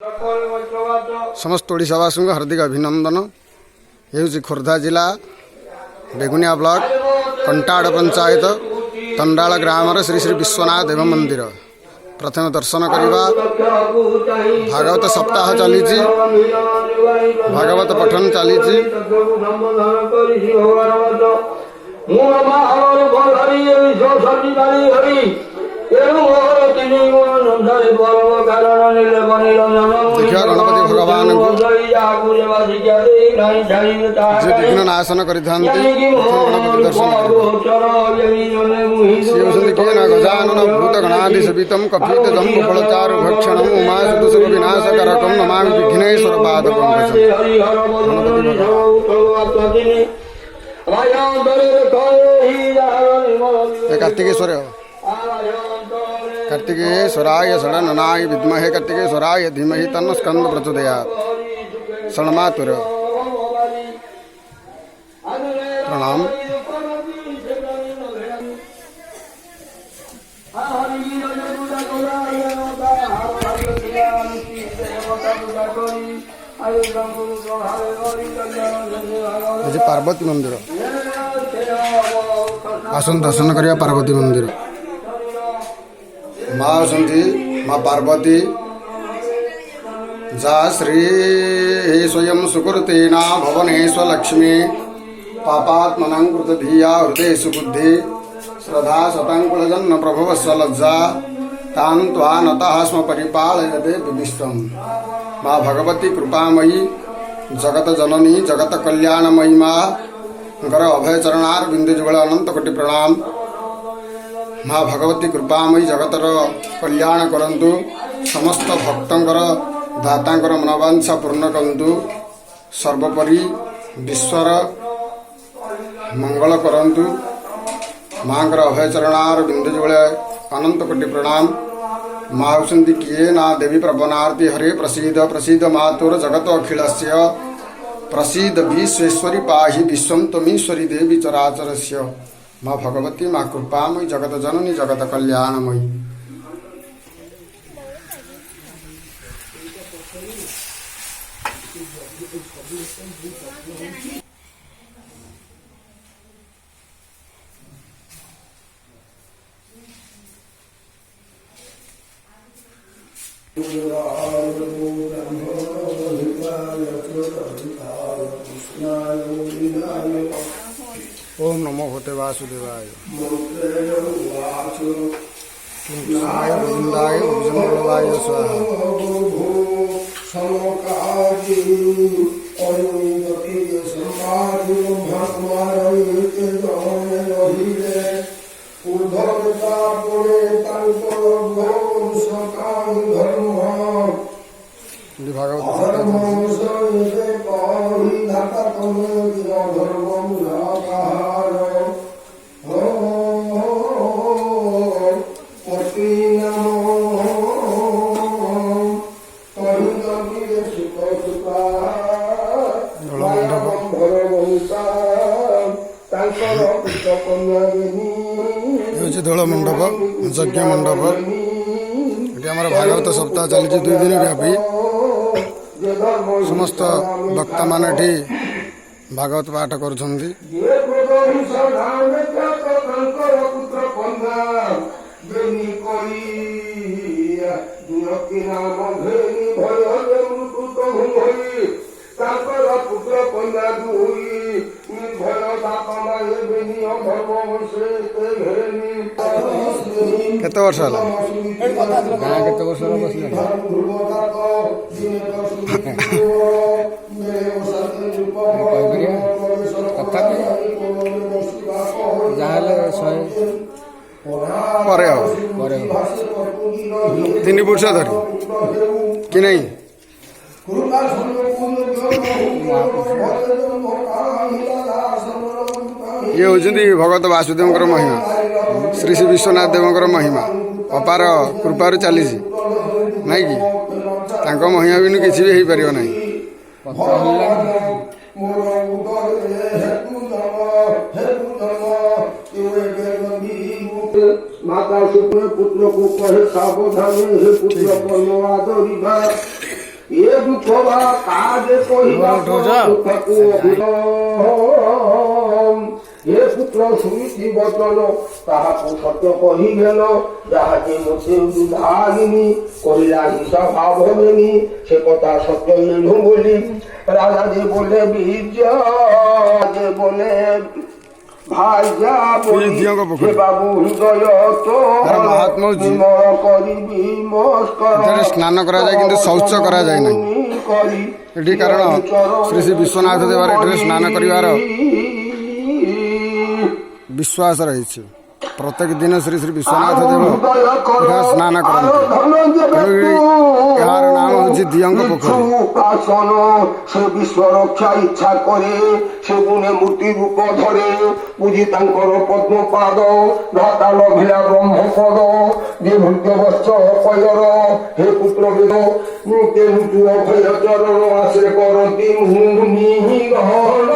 समस्त ओडावासी को हार्दिक अभिनंदन। ये खोर्धा जिला बेगुनिया ब्लॉक कंटाड़ पंचायत तंडाल ग्राम श्री श्री विश्वनाथ देव मंदिर प्रथम दर्शन करवा। भागवत सप्ताह चली, भागवत पठन चली। देखिए गणपति भगवान को विघ्न नाशन कर गणपति दर्शन किए न गजानन भूत गणाधि सवितम कपित जम्बु फलचारु भक्षण उमा सुदुसुर विनाशकारकम नमामि विघ्नेश्वर पाद कार्तिकेश्वर कार्तिकेश्वराय षडननाय विद्महे कार्तिकेश्वराय धीमहि तन्नो स्कंद प्रचोदयात्। शरणमातुर प्रणाम। पार्वती मंदिर आसन दर्शन करिया। पार्वती मंदिर माँ अछंती माँ पार्वती जा श्री स्वयं सुकृतेना भवनेश्वर लक्ष्मी पापात्मनं कृत धिया हृदय सुबुद्धि श्रद्धा शतांकुलजन्न प्रभवस्व लज्जा तां त्वा नतः स्म परिपालयते विविष्टम। माँ भगवती कृपामयी जगत जननी जगत कल्याणमयी माँ गर अभय चरणार बिंदु जुगल अनंत कोटि प्रणाम। माँ भगवती कृपामयी जगतर कल्याण करंतु, समस्त भक्तंकर दातांकर मनोवांछा पूर्ण करंतु, सर्वोपरि विश्वर मंगल करंतु। माँ अभय चरणार बिंदु जुगल अनंत कोटि प्रणाम। माँ होती किए ना देवी प्रवनार्ति हरे प्रसीद प्रसीद मातुर जगत अखिलस्य प्रसीद विश्वेश्वरी पाहि विश्वं त्वमीश्वरी देवी चराचरस्य। माँ भगवती माँ कृपामयी जगत जननी जगत कल्याणमयी। ओम नमो भगवते वासुदेवाय। कृष्णाय गोविंदाय भुजंगवाय स्वाहा। दोल मंडप यज्ञ मंडप ये आम भागवत सप्ताह चली 2 दिन व्यापी। समस्त वक्ता मान भागवत पाठ कर केते वर्ष है गाँ केते वर्ष बसले तीन वर्ष धरी कि नहीं। ये होती भगवत वासुदेव महिमा श्री श्री विश्वनाथ देव महिमा अपार कृपार चली नहीं कि महिमा बिनु किसी भी हो पार नहीं। माता शुक्र पुत्र को कहे सावधानी हे पुत्र ଏ ଦୁଃଖ ବା କାଜେ କହିବା ଏ ପୁତ୍ର ଶୁଣିଛି ବଚନ ତାହାକୁ ସତ୍ୟ କହିଗେଲ ଯାହାକି ମୋତେ ଦୁର୍ଭାଗିନୀ କହିଲା ହିଂସା ଭାବ ନେନି ସେ କଥା ସତ୍ୟ ନେଲୁ ବୋଲି ରାଜା ଯେ ବୋଲେ ବୀର୍ଯ୍ୟ ଯେ ବୋଲେ ଭାଇଜା ବୋଲି ସେ ବାବୁ ହୃଦୟ କରିବି ଏଠାରେ ସ୍ନାନ କରାଯାଏ କିନ୍ତୁ ଶୌଚ କରାଯାଏ ନାହିଁ। ଏଠି କାରଣ ଶ୍ରୀ ଶ୍ରୀ ବିଶ୍ୱନାଥ ଦେବାର ଏଠାରେ ସ୍ନାନ କରିବାର ବିଶ୍ୱାସ ରହିଛି। ପ୍ରତ୍ୟେକ ଦିନ ଶ୍ରୀ ଶ୍ରୀ ବିଶ୍ୱନାଥ ଦେବ ଏଠାରେ ସ୍ନାନ କରନ୍ତି। ଏହାର ନାମ ହେଉଛି ଦିଅଙ୍କ ପୋଖରୀ। ସେ ବିଶ୍ୱ ରକ୍ଷା ଇଚ୍ଛା କରେ ସେ ଗୁଣେ ମୂର୍ତ୍ତି ରୂପ ଧରେ ବୁଝି ତାଙ୍କର ପଦ୍ମପାଦ ଭ୍ରାତା ଲଭିଲା ବ୍ରହ୍ମପଦ ଯେ ଭୃତ୍ୟ ବର୍ଷ ପୟର ହେ ପୁତ୍ର ବେଦ କେଉଁ ଅଭୟ ଚରଣ ଆଶ୍ରେ କରନ୍ତି ମୁନି ଗ୍ରହଣ